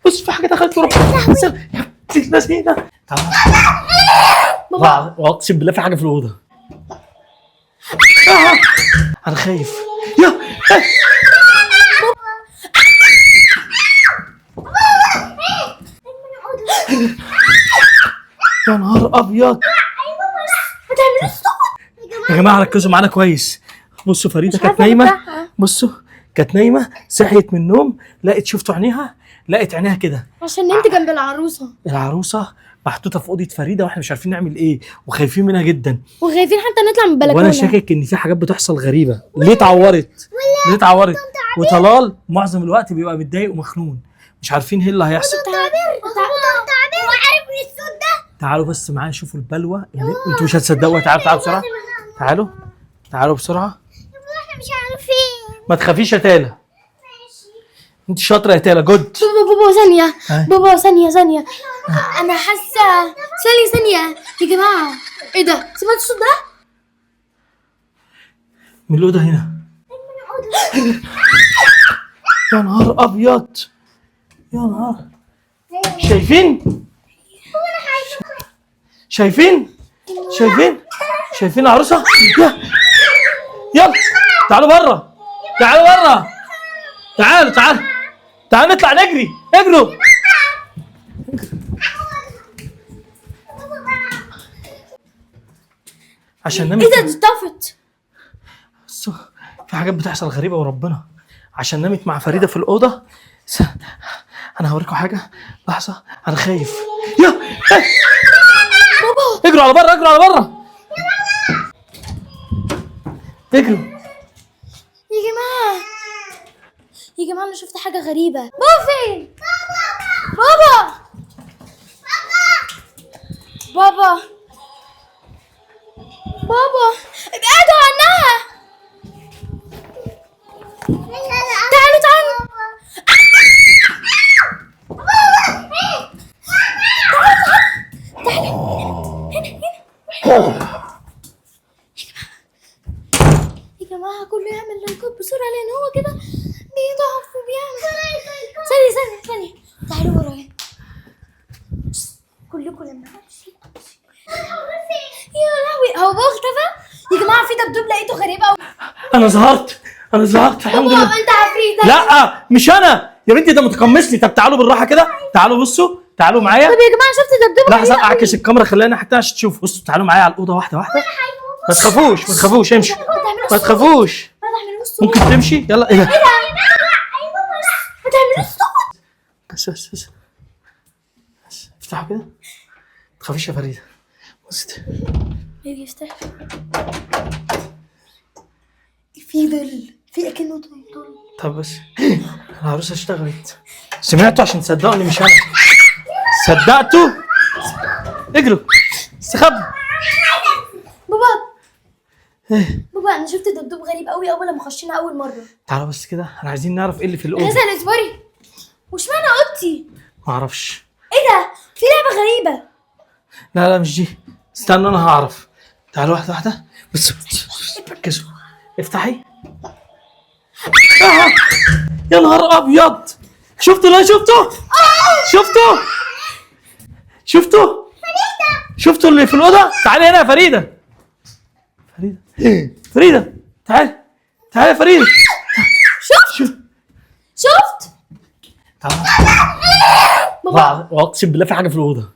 بص في حاجه دخلت ورا يا بنت اللذينه. تعالى اقسم بالله في حاجه في الاوضه. انا خايف يا يا نهار ابيض. يا جماعه ركزوا معانا كويس. بصوا فريده كانت نايمه، بصوا كانت نايمه صحيت من النوم لقيت، شفتوا عينيها؟ لقيت عينيها كده عشان انت جنب العروسه محطوطه في اوضه فريده واحنا مش عارفين نعمل ايه وخايفين منها جدا وخايفين حتى نطلع من البلكونه. وانا شاكك ان في حاجات بتحصل غريبه. ليه اتعورت؟ ليه اتعورت؟ وطلال معظم الوقت بيبقى متضايق ومخنوق مش عارفين ايه اللي هيحصل. تعالوا بس معايا شوفوا البلوه اللي انتوا مش هتصدقوها. تعالوا بسرعه. تعالوا بسرعه. احنا مش عارفين. ما تخافيش يا تالا. انت شاطره يا تالا. جود. بابا ثانيه. بابا ثانيه انا حاسه. ثانيه يا جماعه. ايه ده؟ سمعتوا الصوت ده؟ من الاوضه هنا. يا نهار ابيض. يا نهار. شايفين عروسه؟ يلا تعالوا بره. تعالوا نطلع نجري. اجروا. عشان نمت. ايه ده؟ دي طفت. في حاجات بتحصل غريبه وربنا. عشان نمت مع فريده في الاوضه. انا هوريكم حاجه. لحظه انا خايف. يا بابا اجروا على بره. اجروا يا جماعه انا شفت حاجه غريبه. بابا فين؟ بابا ابعدوا عنها. تعالوا يا جماعه كله يعمل لايكات بسرعه لان هو كده بيضعف وبيعمل. ثانيه تعالوا ورايا كلكم لما يا لهوي. هو بابا اختفى يا جماعه. في دبدوب لقيته غريب قوي. انا ظهرت الحمد لله. انت عفريت. لا مش انا يا بنتي، ده متقمصني. طب تعالوا بالراحه كده. تعالوا بصوا. تعالوا معايا. طب يا جماعه شفت دبدوب لحظه اعكس الكاميرا خلينا حتى عشان تشوفوا. بصوا تعالوا معايا على الاوضه واحده. ما تخافوش امشوا. ما تخافوش. ممكن تمشي. يلا. ايه ده؟ ما تعملوش صوت. بس افتحوا كده. ما تخافيش يا فريده. بص يجي يفتح. في ظل. في اكنه ظل. طب بس العروسه اشتغلت. سمعتوا عشان تصدقوني مش انا. صدقتوا؟ اجروا استخبوا. بابا انا شفت دبدوب غريب قوي اول لما خشينا اول مره. تعالوا بس كده. احنا عايزين نعرف ايه اللي في الاوضه. غزل اصبري. وش معنى اوضتي؟ ما اعرفش. ايه ده؟ في لعبه غريبه. لا مش دي. استنوا انا هعرف. تعالوا واحده. بس ركزوا. افتحي. يا نهار ابيض. شفتوا اللي في الاوضه؟ تعالي هنا يا فريده. تعالي يا فريده. شفت بابا اقسم بالله في حاجه في الاوضه.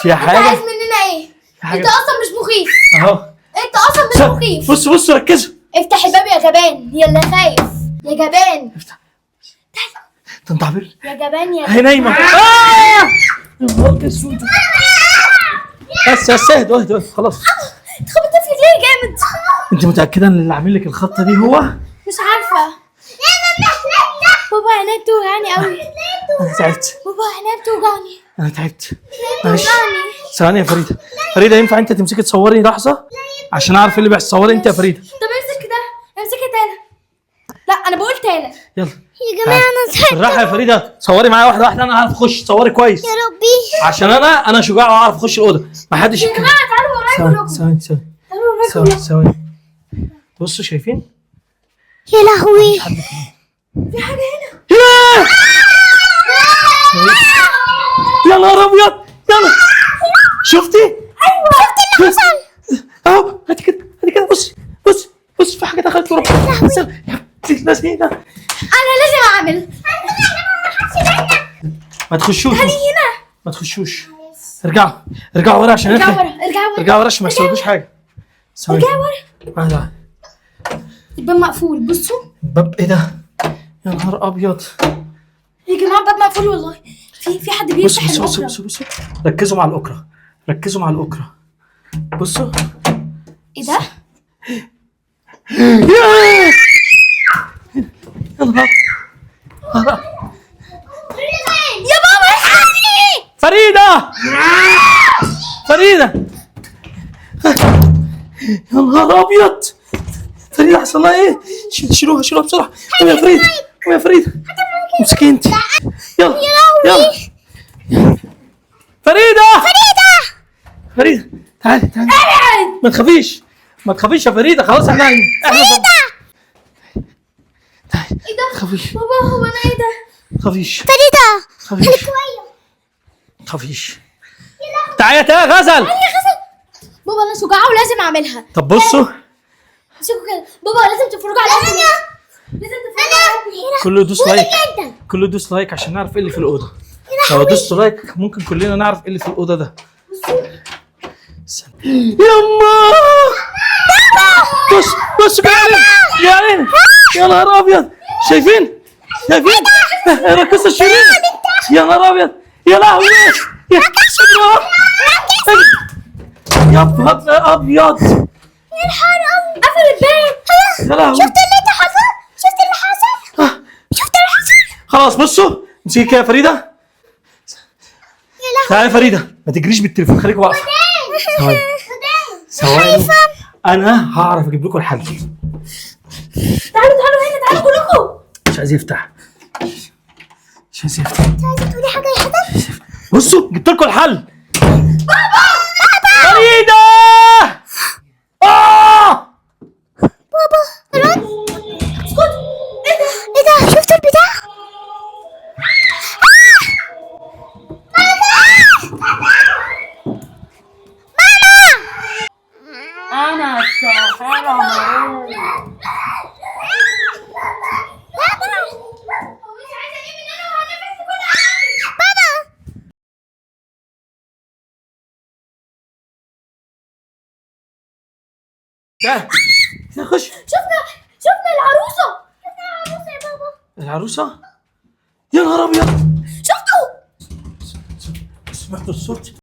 في انت عايز حاجه. مننا ايه؟ حاجة. انت اصلا مش مخيف. اهو. انت اصلا مش مخيف. بصوا ركزوا. افتح الباب يا جبان يا اللي خايف. يا جبان. افتح. انت عبير. يا جبان يا هي نايمه. بس اهدوا خلاص. انت خبطت في رجلي جامد. انت متاكده ان اللي عامل لك الخطه دي هو؟ مش عارفه. بابا عينيا بتوجعني قوي. انا تعبت. بابا عينيا بتوجعني. انا تعبت. معلش ثواني يا فريده. ينفع انت تمسكي تصوري لحظه عشان اعرف اللي بيحصل؟ صوري انت يا فريده. طب امسك ده. امسكي تالا. لا انا بقول تالا. يلا يا جماعه انا صحيت. بالراحه يا فريده. صوري معايا واحده انا هعرف اخش. صوري كويس يا ربي. عشان انا شجاع واعرف اخش الاوضه. ما حدش يا جماعه تعالوا ورايا كلكم. ثواني. بصوا شايفين؟ يا لهوي. في حاجه هنا. فريدة انا لازم اعمل. ما تخشوش تعالي هنا. ما تخشوش. ارجعوا ورا عشان ارجع نفتح. ورا ارجع ورا ارجعوا ورا عشان ما يحصلوش حاجة. ثواني. ارجع ورا. لا الباب مقفول بصوا. الباب ايه ده؟ يا نهار ابيض. يا جماعه الباب مقفول والله. في حد بيفتح الأوكرة. بصوا ركزوا مع الأوكرة. ركزوا مع الأوكرة. بصوا. ايه ده؟ يا نهار. يا بابا الحقني. فريدة يا نهار ابيض. فريدة حصل لها ايه؟ شيلوها بسرعة. قومي يا فريدة امسكي انت. يلا فريدة تعالي ما تخافيش يا فريدة. خلاص احنا تعالي ايه ده؟ تخافيش. بابا هو انا ايه ده؟ تخافيش. فريدة تخافيش. تعالي يا غزل. بابا انا شجاعة ولازم اعملها. طب بصوا امسكوا كده. بابا لازم تتفرجوا على لازم تتفرجوا. كله يدوس لايك عشان نعرف ايه اللي في الأوضة. لو دوستوا لايك ممكن كلنا نعرف ايه اللي في الأوضة ده. يما بص يا عيني يا نهار ابيض. شايفين ركزوا الشريط. يا نهار ابيض. يا لهوي يا نهار ابيض. قفل الباب. يا لهوي. شفت اللي حصل خلاص بصوا امسكي كده يا فريدة. تعالي يا فريدة ما تجريش بالتليفون. خليكوا واقفة ثواني. انا هعرف اجيب لكم الحل. تعالوا هنا تعالوا كلكم. مش عايز يفتح. عايزة تقولي حاجة يا حسن؟ بصوا جبت لكم الحل. بابا فريدة. رد. اسكت. ايه ده؟ شفت البتاع؟ انا الساحرة. تعال نخش. شفنا العروسة. يا بابا. العروسة. يا نهار ابيض. شفتوا؟ سمعتوا الصوت؟